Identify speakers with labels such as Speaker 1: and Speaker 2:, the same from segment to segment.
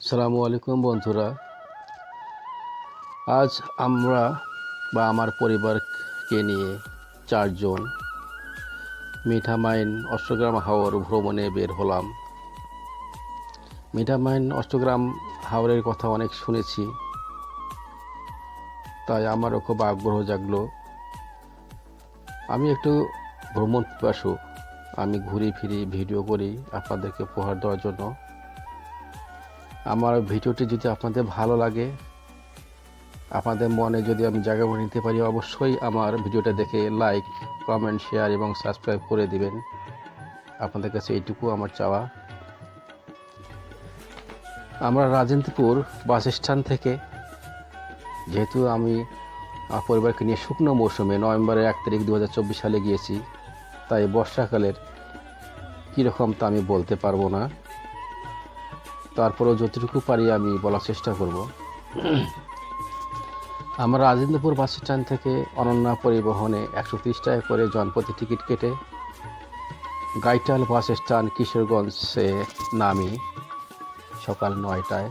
Speaker 1: আসসালামু আলাইকুম বন্ধুরা। আজ আমরা আমার পরিবারকে নিয়ে 4 জন মিঠামাইন অষ্টগ্রাম হাওর ভ্রমণে বের হলাম। মিঠামাইন অষ্টগ্রাম হাওরের কথা অনেক শুনেছি, তাই আমারও খুব আগ্রহ জাগলো। আমি একটু ভ্রমণ পিপাসু, আমি ঘুরি ফিরি ভিডিও করি আপনাদেরকে উপহার দেওয়ার জন্য। আমার ভিডিওটি যদি আপনাদের ভালো লাগে, আপনাদের মনে যদি আমি জায়গা করে নিতে পারি, অবশ্যই আমার ভিডিওটা দেখে লাইক, কমেন্ট, শেয়ার এবং সাবস্ক্রাইব করে দিবেন। আপনাদের কাছে এইটুকু আমার চাওয়া। আমরা রাজেন্দ্রপুর বাস স্ট্যান্ড থেকে, যেহেতু আমি আমার পরিবারকে নিয়ে শুকনো মৌসুমে নভেম্বরের 1 তারিখ 2024 সালে গিয়েছি, তাই বর্ষাকালের কীরকম তা আমি বলতে পারবো না, তারপরেও যতটুকু পারি আমি বলার চেষ্টা করব। আমরা রাজেন্দ্রপুর বাস স্ট্যান্ড থেকে অনন্যা পরিবহনে 130 টাকা করে জনপ্রতি টিকিট কেটে গাইটাল বাস স্ট্যান্ড কিশোরগঞ্জে নামি সকাল 9টায়।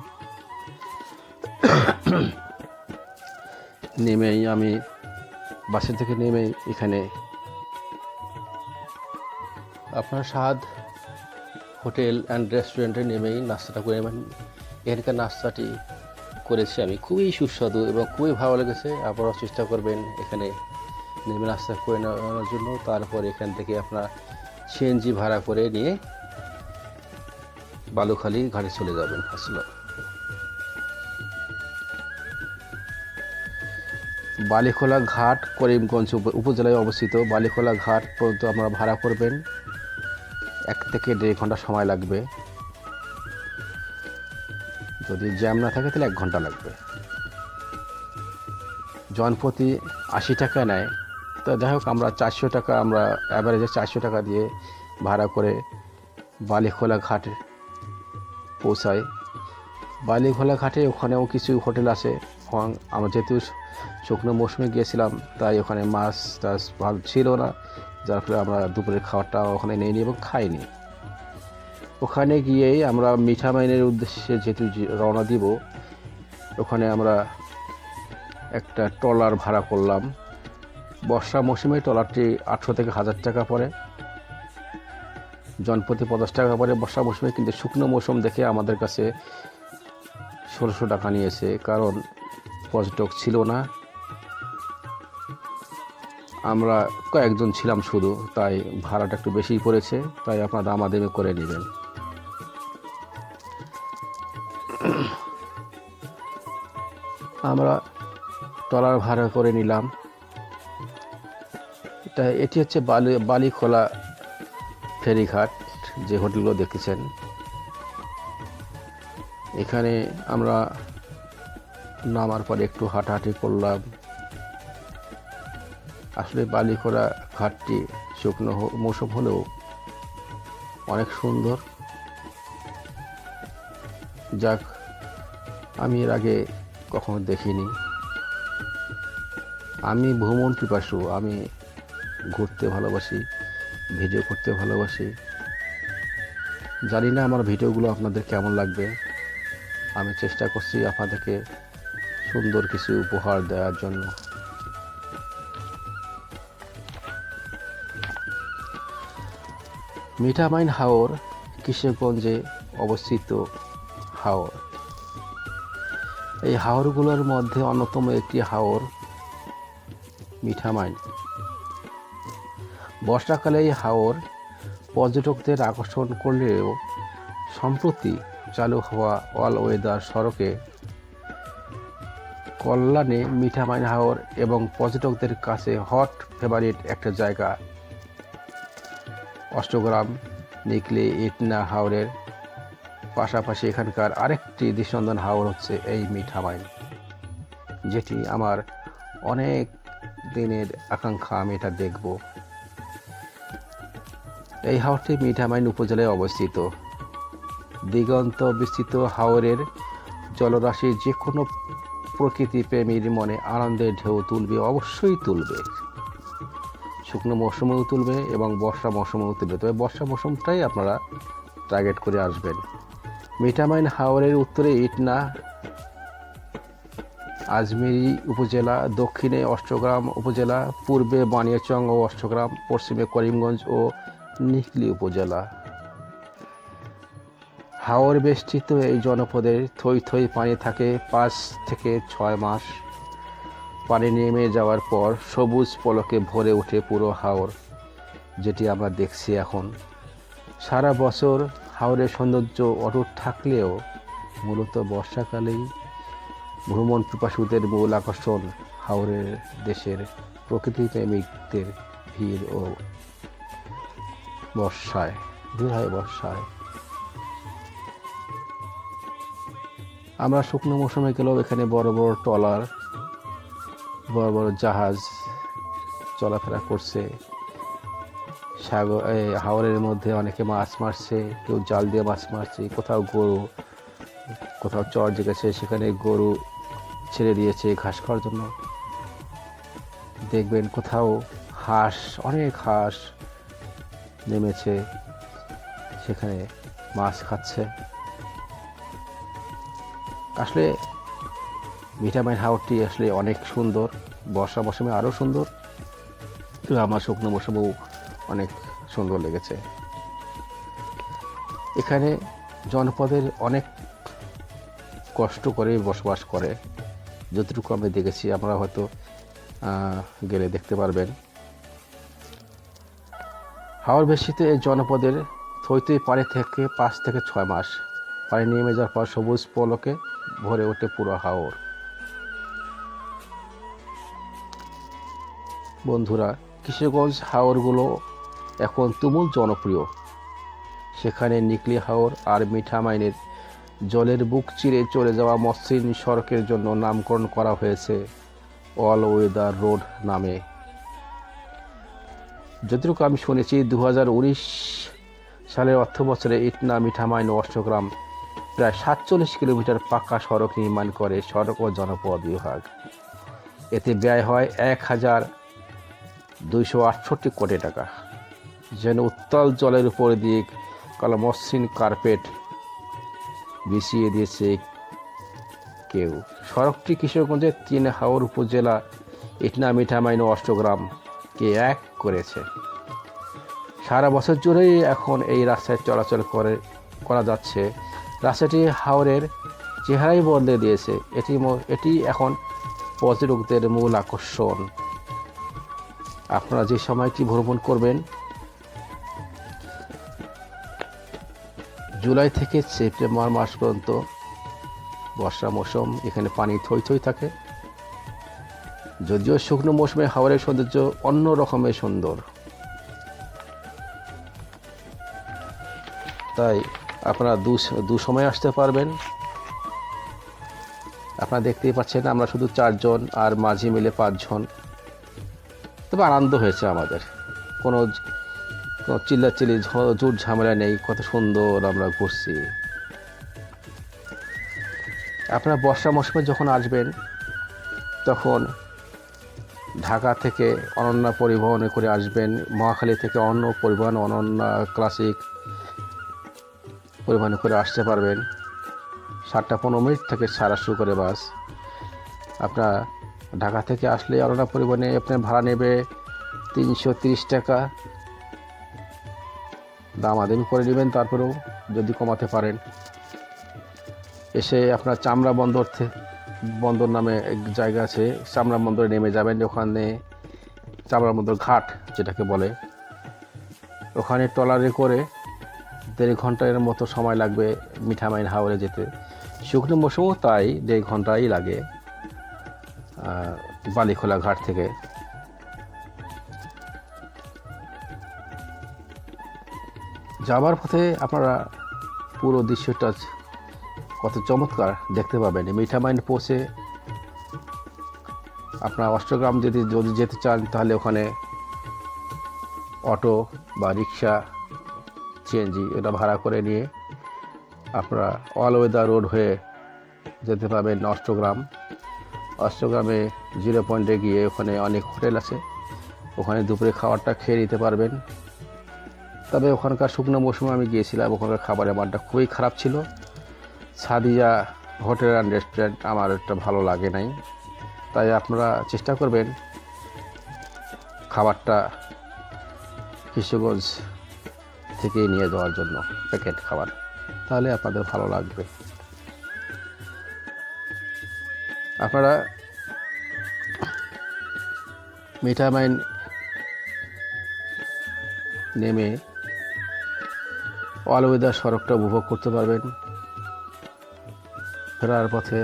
Speaker 1: নেমেই আমি বাসের থেকে নেমেই এখানে আপনার স্বাদ হোটেল অ্যান্ড রেস্টুরেন্টে নেমেই নাস্তাটা করে, এখানকার নাস্তাটি করেছি আমি, খুবই সুস্বাদু এবং খুবই ভালো লেগেছে। আপনারাও চেষ্টা করবেন এখানে নেমে নাস্তা করে নেওয়ার জন্য। তারপর এখান থেকে আপনার সিএনজি ভাড়া করে নিয়ে বালুখালী ঘাটে চলে যাবেন। আসলে বালিখোলা ঘাট করিমগঞ্জ উপজেলায় অবস্থিত। বালিখোলা ঘাট পর্যন্ত আমরা ভাড়া করবেন, 1 থেকে 1.5 ঘন্টা সময় লাগবে। যদি জ্যাম না থাকে তাহলে 1 ঘন্টা লাগবে। জনপ্রতি 80 টাকা নেয়। তো যাই হোক, আমরা 400 টাকা, আমরা অ্যাভারেজে 400 টাকা দিয়ে ভাড়া করে বালিখোলা ঘাটে পৌঁছাই। বালিখোলা ঘাটে ওখানেও কিছু হোটেল আছে। আমরা যেহেতু শুকনো মৌসুমে গিয়েছিলাম, তাই ওখানে মাছ টাছ ভালো ছিল না, যার ফলে আমরা দুপুরের খাবারটা ওখানে নিইনি এবং খাইনি। ওখানে গিয়েই আমরা মিঠামাইনের উদ্দেশ্যে যেহেতু রওনা দিব, ওখানে আমরা একটা ট্রলার ভাড়া করলাম। বর্ষা মৌসুমে ট্রলারটি 800 থেকে 1000 টাকা পড়ে, জনপ্রতি 50 টাকা পড়ে বর্ষা মৌসুমে। কিন্তু শুকনো মৌসুম দেখে আমাদের কাছে 1600 টাকা নিয়েছে, কারণ পর্যটক ছিল না, আমরা কয়েকজন ছিলাম শুধু, তাই ভাড়াটা একটু বেশি পড়েছে। তাই আপনারা দামাদামি করে নেবেন। আমরা ট্রলার ভাড়া করে নিলাম। এটি হচ্ছে বালিখোলা ফেরিঘাট, যে হোটেলগুলো দেখেছেন। এখানে আমরা নামার পরে একটু হাঁটাহাঁটি করলাম। আসলে বালিখোলা ঘাটটি শুকনো মৌসুম হলেও অনেক সুন্দর। যাক, আমি এর আগে কখনো দেখিনি। আমি ভ্রমণ পিপাসু, আমি ঘুরতে ভালোবাসি, ভিডিও করতে ভালোবাসি। জানি না আমার ভিডিওগুলো আপনাদের কেমন লাগবে। আমি চেষ্টা করছি আপনাদেরকে সুন্দর কিছু উপহার দেওয়ার জন্য। মিঠামাইন হাওর কিশোরগঞ্জে অবস্থিত হাওর। এই হাওরগুলোর মধ্যে অন্যতম একটি হাওর মিঠামাইন। বর্ষাকালে এই হাওর পর্যটকদের আকর্ষণ করলেও সম্প্রতি চালু হওয়া অল ওয়েদার সড়কে কল্যাণে মিঠামাইন হাওর এবং পর্যটকদের কাছে হট ফেভারিট একটা জায়গা। অষ্টগ্রাম, নিকলি, ইটনা হাওরের পাশাপাশি এখানকার আরেকটি দৃষ্টিনন্দন হাওর হচ্ছে এই মিঠামাইন, যেটি আমার অনেক দিনের আকাঙ্ক্ষা, আমি এটা দেখব। এই হাওরটি মিঠামাইন উপজেলায় অবস্থিত। দিগন্ত বিস্তৃত হাওরের জলরাশি যে কোনো প্রকৃতি প্রেমীর মনে আনন্দের ঢেউ তুলবে, অবশ্যই তুলবে। শুকনো মৌসুমেও তুলবে এবং বর্ষা মৌসুমেও তুলবে, তবে বর্ষা মৌসুমটাই আপনারা টার্গেট করে আসবেন। মিঠামাইন হাওরের উত্তরে ইটনা আজমিরি উপজেলা, দক্ষিণে অষ্টগ্রাম উপজেলা, পূর্বে বানিয়াচং ও অষ্টগ্রাম, পশ্চিমে করিমগঞ্জ ও নিকলী উপজেলা। হাওর বেষ্টিত এই জনপদের থই থই পানি থাকে 5 থেকে 6 মাস। পানি নেমে যাওয়ার পর সবুজ পলকে ভরে ওঠে পুরো হাওর, যেটি আমরা দেখছি এখন। সারা বছর হাওরের সৌন্দর্য অটুট থাকলেও মূলত বর্ষাকালেই ভ্রমণ পিপাসুদের মূল আকর্ষণ হাওরের দেশের প্রকৃতিপ্রেমিকদের ভিড় ও বর্ষায়। আমরা শুকনো মৌসুমে গেলেও এখানে বড় বড় ট্রলার, বড় বড় জাহাজ চলাফেরা করছে। হাওরের মধ্যে অনেকে মাছ মারছে, কেউ জাল দিয়ে মাছ মারছে, কোথাও গরু, কোথাও চর জেগেছে, সেখানে গরু ছেড়ে দিয়েছে ঘাস খাওয়ার জন্য। দেখবেন কোথাও হাঁস, অনেক হাঁস নেমেছে, সেখানে মাছ খাচ্ছে। আসলে মিঠামাইন হাওরটি আসলে অনেক সুন্দর, বর্ষা মৌসুমে আরও সুন্দর, আমার শুকনো মৌসুমেও অনেক সুন্দর লেগেছে। এখানে জনপদের অনেক কষ্ট করে বসবাস করে, যতটুকু আমি দেখেছি, আমরা হয়তো গেলে দেখতে পারবেন। হাওর বেষ্টিত এই জনপদের থই থই পানি থেকে 5 থেকে 6 মাস। পানি নেমে যাওয়ার পর সবুজ পলকে ভরে ওঠে পুরো হাওর। বন্ধুরা, কিশোরগঞ্জ হাওরগুলো এখন তুমুল জনপ্রিয়। সেখানে নিকলী হাওর আর মিঠামাইনের জলের বুক চিরে চলে যাওয়া মসৃণ সড়কের জন্য নামকরণ করা হয়েছে অল ওয়েদার রোড নামে। যতটুকু আমি শুনেছি, 2019 সালের অর্থবছরে ইটনা, মিঠামাইন ও অষ্টগ্রাম প্রায় 47 কিলোমিটার পাকা সড়ক নির্মাণ করে সড়ক ও জনপদ বিভাগ। এতে ব্যয় হয় 1,268 কোটি টাকা। যেন উত্তাল জলের উপর দিয়ে কালো মসৃণ কার্পেট বিছিয়ে দিয়েছে কেউ। সড়কটি কিশোরগঞ্জের 3 হাওর উপজেলা ইটনা, মিঠামাইন ও অষ্টগ্রামকে এক করেছে। সারা বছর জুড়েই এখন এই রাস্তায় চলাচল করা যাচ্ছে। রাস্তাটি হাওরের চেহারাই বদলে দিয়েছে। এটি এখন পর্যটকদের মূল আকর্ষণ। আপনারা যে সময়টি ভ্রমণ করবেন, জুলাই থেকে সেপ্টেম্বর মাস পর্যন্ত বর্ষা মৌসুম, এখানে পানি থই থই থাকে। যদিও শুকনো মৌসুমে হাওরের সৌন্দর্য অন্য রকমের সুন্দর। তাই আপনারা দু সময় আসতে পারবেন। আপনারা দেখতেই পাচ্ছেন, আমরা শুধু 4 জন আর মাঝি মিলে 5 জন। তবে আনন্দ হয়েছে আমাদের, কোনো চিল্লাচিল্লি জোর ঝামেলা নেই, কত সুন্দর আমরা ঘুরছি। আপনারা বর্ষা মৌসুমে যখন আসবেন, তখন ঢাকা থেকে অনন্যা পরিবহনে করে আসবেন, মহাখালী থেকে অন্য পরিবহন, অনন্যা ক্লাসিক পরিবহনে করে আসতে পারবেন। 7:15 থেকে ছাড়া শুরু করে বাস। আপনার ঢাকা থেকে আসলে অনন্যা পরিবহনে আপনার ভাড়া নেবে 330 টাকা। দামাদামি করে নেবেন, তারপরেও যদি কমাতে পারেন। এসে আপনার চামড়া বন্দর নামে এক জায়গা আছে, চামড়া বন্দরে নেমে যাবেন। ওখানে চামড়া বন্দর ঘাট যেটাকে বলে, ওখানে ট্রলারে করে 1.5 ঘন্টার মতো সময় লাগবে মিঠামাইন হাওরে যেতে। শুকনো মৌসুমও তাই 1.5 ঘন্টাই লাগে বালিখোলা ঘাট থেকে। যাবার পথে আপনারা পুরো দৃশ্যটা কত চমৎকার দেখতে পাবেন। মিঠামাইন পৌঁছে আপনারা অষ্টগ্রাম যদি যেতে চান, তাহলে ওখানে অটো বা রিক্সা, সিএনজি এটা ভাড়া করে নিয়ে আপনারা অল ওয়েদার রোড হয়ে যেতে পাবেন অষ্টগ্রামে 0 পয়েন্টে গিয়ে ওখানে অনেক হোটেল আছে, ওখানে দুপুরে খাবারটা খেয়ে নিতে পারবেন। তবে ওখানকার শুকনো মৌসুমে আমি গিয়েছিলাম, ওখানকার খাবারের মানটা খুবই খারাপ ছিল। সাদিয়া হোটেল অ্যান্ড রেস্টুরেন্ট আমার একটা ভালো লাগে নাই, তাই আপনারা চেষ্টা করবেন খাবারটা কিশোরগঞ্জ থেকে নিয়ে যাওয়ার জন্য প্যাকেট খাবার, তাহলে আপনাদের ভালো লাগবে। আপনারা মিঠামাইন নেমে অল ওয়েদার সড়কটা উপভোগ করতে পারবেন। ফেরার পথে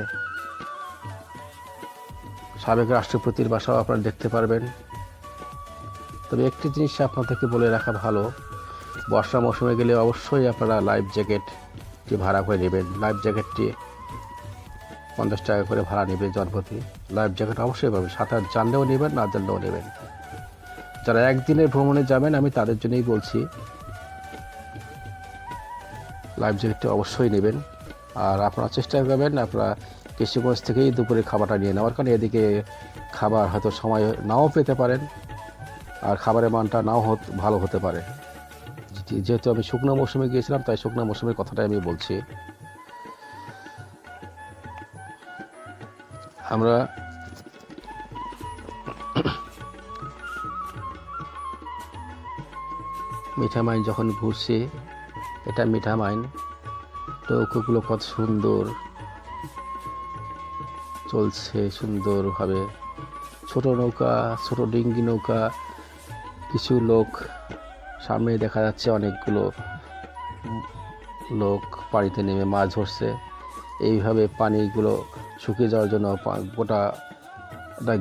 Speaker 1: সাবেক রাষ্ট্রপতির বাসাও আপনারা দেখতে পারবেন। তবে একটি জিনিস আপনাদেরকে বলে রাখা ভালো, বর্ষা মৌসুমে গেলে অবশ্যই আপনারা লাইফ জ্যাকেটটি ভাড়া করে নেবেন। লাইফ জ্যাকেটটি 50 টাকা করে ভাড়া নেবে জনপ্রতি। লাইফ জ্যাকেট অবশ্যই পাবেন, সাঁতার জানলেও নেবেন, না জানলেও নেবেন। যারা একদিনের ভ্রমণে যাবেন আমি তাদের জন্যই বলছি, লাইফ জ্যাকেটটি অবশ্যই নেবেন। আর আপনারা চেষ্টা করবেন আপনারা কিশোরগঞ্জ থেকেই দুপুরে খাবারটা নিয়ে নেওয়ার, কারণ এদিকে খাবার হয়তো সময় নাও পেতে পারেন, আর খাবারের মানটা নাও ভালো হতে পারে। যেহেতু আমি শুকনো মৌসুমে গিয়েছিলাম, তাই শুকনো মৌসুমের কথাটাই আমি বলছি। আমরা মিঠামাইন যখন ঘুরছি, এটা মিঠামাইন, নৌকাগুলো কত সুন্দর চলছে, সুন্দরভাবে ছোট নৌকা, ছোট ডিঙ্গি নৌকা, কিছু লোক সামনে দেখা যাচ্ছে, অনেকগুলো লোক পানিতে নেমে মাছ ধরছে। এইভাবে পানিগুলো শুকিয়ে যাওয়ার জন্য গোটা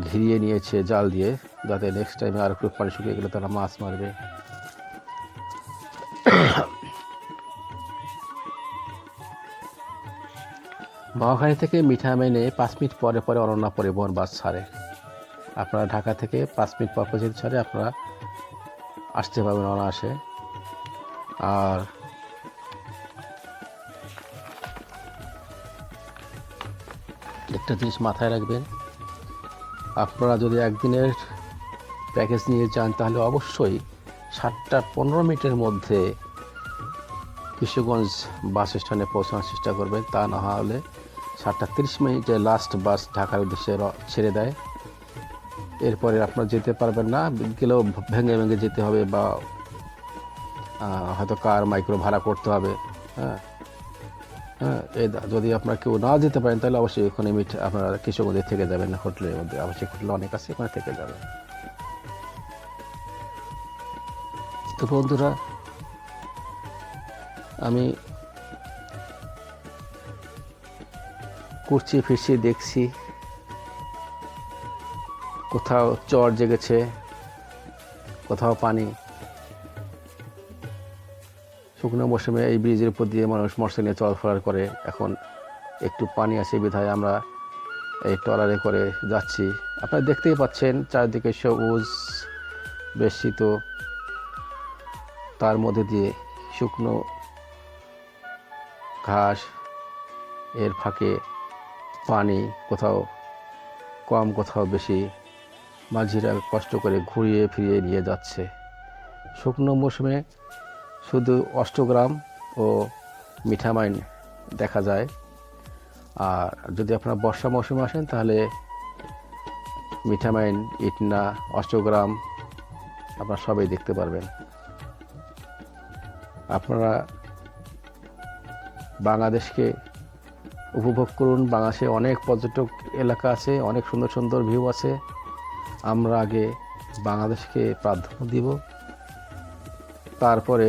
Speaker 1: ঘিরিয়ে নিয়েছে জাল দিয়ে, যাতে নেক্সট টাইমে আর একটু পানি শুকিয়ে গেলে তারা মাছ মারবে। বাওয়াখালী থেকে মিঠামাইনে 5 মিনিট পরে পরে অনন্যা পরিবহন বাস ছাড়ে। আপনারা ঢাকা থেকে 5 মিনিট পর পর যদি ছাড়ে আপনারা আসতে পারবেন অনায়াসে। আর একটা জিনিস মাথায় রাখবেন, আপনারা যদি একদিনের প্যাকেজ নিয়ে যান তাহলে অবশ্যই 7টা 15 মিনিটের মধ্যে কিশোরগঞ্জ বাস স্ট্যান্ডে পৌঁছানোর চেষ্টা করবেন। তা না হলে 7টা 30 মিনিটে লাস্ট বাস ঢাকার উদ্দেশ্যে ছেড়ে দেয়। এরপরে আপনারা যেতে পারবেন না, গেলেও ভেঙে ভেঙে যেতে হবে, বা হয়তো কার মাইক্রো ভাড়া করতে হবে। হ্যাঁ, যদি আপনারা কেউ না যেতে পারেন তাহলে অবশ্যই ওখানে আপনারা কিশোরগঞ্জে থেকে যাবেন, হোটেলের মধ্যে আবাসিক হোটেল অনেক আছে, ওখানে থেকে যাবেন। তো বন্ধুরা, আমি ঘুরছি ফিরছি, দেখছি কোথাও চর জেগেছে, কোথাও পানি। শুকনো মৌসুমে এই ব্রিজের উপর দিয়ে মানুষ মোটরসাইকেল নিয়ে চলাফেরা করে, এখন একটু পানি আছে বিধায় আমরা এই ট্রলারে করে যাচ্ছি। আপনারা দেখতেই পাচ্ছেন চারদিকে সবুজ বেষ্টিত, তার মধ্যে দিয়ে শুকনো ঘাস, এর ফাঁকে পানি, কোথাও কম কোথাও বেশি, মাঝিরা কষ্ট করে ঘুরিয়ে ফিরিয়ে নিয়ে যাচ্ছে। শুকনো মৌসুমে শুধু অষ্টগ্রাম ও মিঠামাইন দেখা যায়, আর যদি আপনারা বর্ষা মৌসুমে আসেন তাহলে মিঠামাইন, ইটনা, অষ্টগ্রাম আপনারা সবাই দেখতে পারবেন। আপনারা বাংলাদেশকে উপভোগ করুন। বাংলাদেশে অনেক পর্যটক এলাকা আছে, অনেক সুন্দর সুন্দর ভিউ আছে। আমরা আগে বাংলাদেশকে প্রাধান্য দিব, তারপরে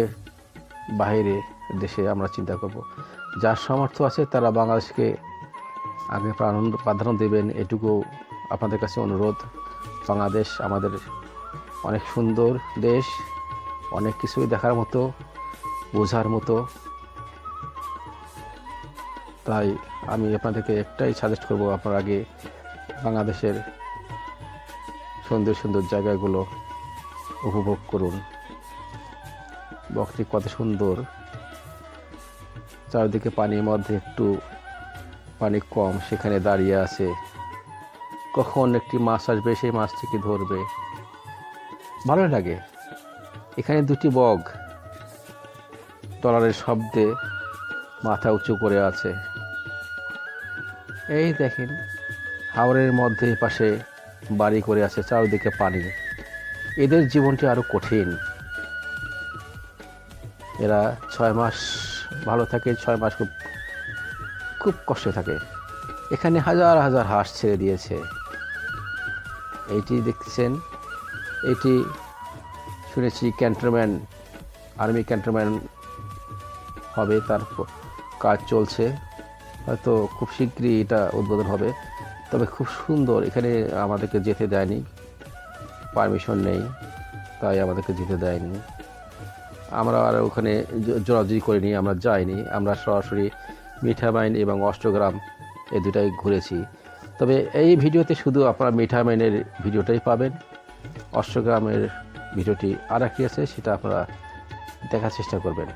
Speaker 1: বাইরে দেশে আমরা চিন্তা করব। যার সামর্থ্য আছে তারা বাংলাদেশকে আগে প্রাধান্য দেবেন, এটুকু আপনাদের কাছে অনুরোধ। বাংলাদেশ আমাদের অনেক সুন্দর দেশ, অনেক কিছুই দেখার মতো, বোঝার মতো। তাই আমি আপনাদেরকে একটাই সাজেস্ট করব, আপনারা আগে বাংলাদেশের সুন্দর সুন্দর জায়গাগুলো উপভোগ করুন। বকটি কত সুন্দর, চারিদিকে পানির মধ্যে একটু পানি কম, সেখানে দাঁড়িয়ে আছে, কখন একটি মাছ আসবে সেই মাছটিকে ধরবে, ভালো লাগে। এখানে 2টি বক ট্রলারের শব্দে মাথা উঁচু করে আছে। এই দেখেন হাওরের মধ্যে পাশে বাড়ি করে আছে, চারিদিকে পানি। এদের জীবনটি আরো কঠিন। এরা 6 মাস ভালো থাকে, 6 মাস খুব খুব কষ্ট থাকে। এখানে হাজার হাজার হাঁস ছেড়ে দিয়েছে। এইটি দেখছেন, এটি শুনেছি ক্যান্টনমেন্ট, আর্মি ক্যান্টনমেন্ট হবে, তার কাজ চলছে, হয়তো খুব শীঘ্রই এটা উদ্বোধন হবে। তবে খুব সুন্দর, এখানে আমাদেরকে যেতে দেয়নি, পারমিশন নেই, তাই আমাদেরকে যেতে দেয়নি। আমরা আর ওখানে জোরাজুরি করিনি, আমরা যাইনি, আমরা সরাসরি মিঠামাইন এবং অষ্টগ্রাম এই দুটাই ঘুরেছি। তবে এই ভিডিওতে শুধু আপনারা মিঠামাইনের ভিডিওটাই পাবেন, অষ্টগ্রামের ভিডিওটি আর একটি আছে, সেটা আপনারা দেখার চেষ্টা করবেন।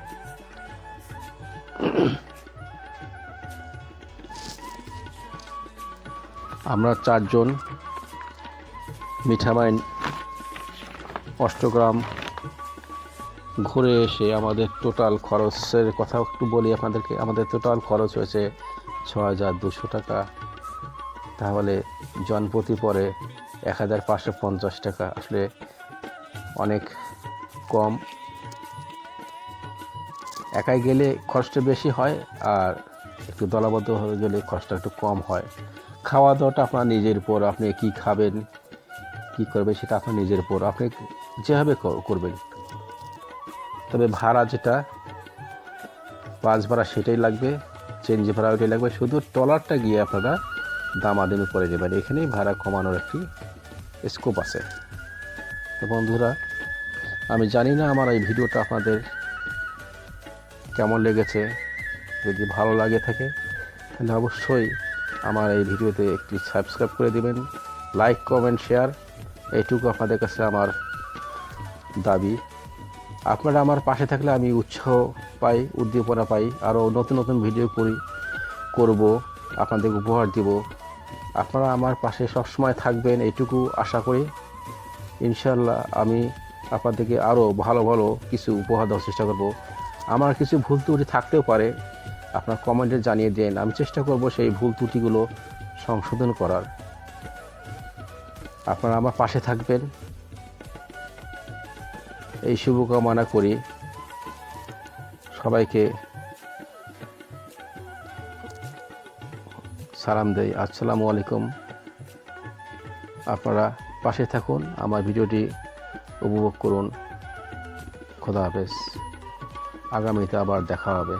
Speaker 1: আমরা 4 জন মিঠামাইন অষ্টগ্রাম ঘুরে এসে আমাদের টোটাল খরচের কথা একটু বলি আপনাদেরকে। আমাদের টোটাল খরচ হয়েছে 6,200 টাকা। তাহলে জনপ্রতি পরে 1,550 টাকা, আসলে অনেক কম। একাই গেলে খরচটা বেশি হয়, আর একটু দলবদ্ধ হয়ে গেলে খরচটা একটু কম হয়। খাওয়া দাওয়াটা আপনার নিজের উপর, আপনি কি খাবেন কি করবেন সেটা আপনার নিজের উপর, আপনি যেভাবে করবেন। তবে ভাড়া যেটা বাস ভাড়া সেটাই লাগবে, চেঞ্জ ভাড়া ওইটাই লাগবে, শুধু ট্রলারটা গিয়ে আপনারা দামাদামি করে নেবেন। এখানেই ভাড়া কমানোর একটি স্কোপ আছে। তো বন্ধুরা, আমি জানি না আমার এই ভিডিওটা আপনাদের কেমন লেগেছে। যদি ভালো লাগে থাকে তাহলে অবশ্যই আমার এই ভিডিওতে একটি সাবস্ক্রাইব করে দিবেন, লাইক কমেন্ট শেয়ার, এইটুকু আপনাদের কাছে আমার দাবি। আপনারা আমার পাশে থাকলে আমি উৎসাহ পাই, উদ্দীপনা পাই, আরও নতুন নতুন ভিডিও করব, আপনাদের উপহার দিব। আপনারা আমার পাশে সবসময় থাকবেন এইটুকু আশা করি। ইনশাল্লাহ আমি আপনাদেরকে আরও ভালো ভালো কিছু উপহার দেওয়ার চেষ্টা করব। আমার কিছু ভুল ত্রুটি থাকতেও পারে, আপনার কমেন্টে জানিয়ে দেন, আমি চেষ্টা করব সেই ভুল ত্রুটিগুলো সংশোধন করার। আপনারা আমার পাশে থাকবেন এই শুভকামনা করি। সবাইকে সালাম দেই, আসসালামু আলাইকুম। আপনারা পাশে থাকুন, আমার ভিডিওটি উপভোগ করুন। খোদা হাফেজ, আগামীতে আবার দেখা হবে।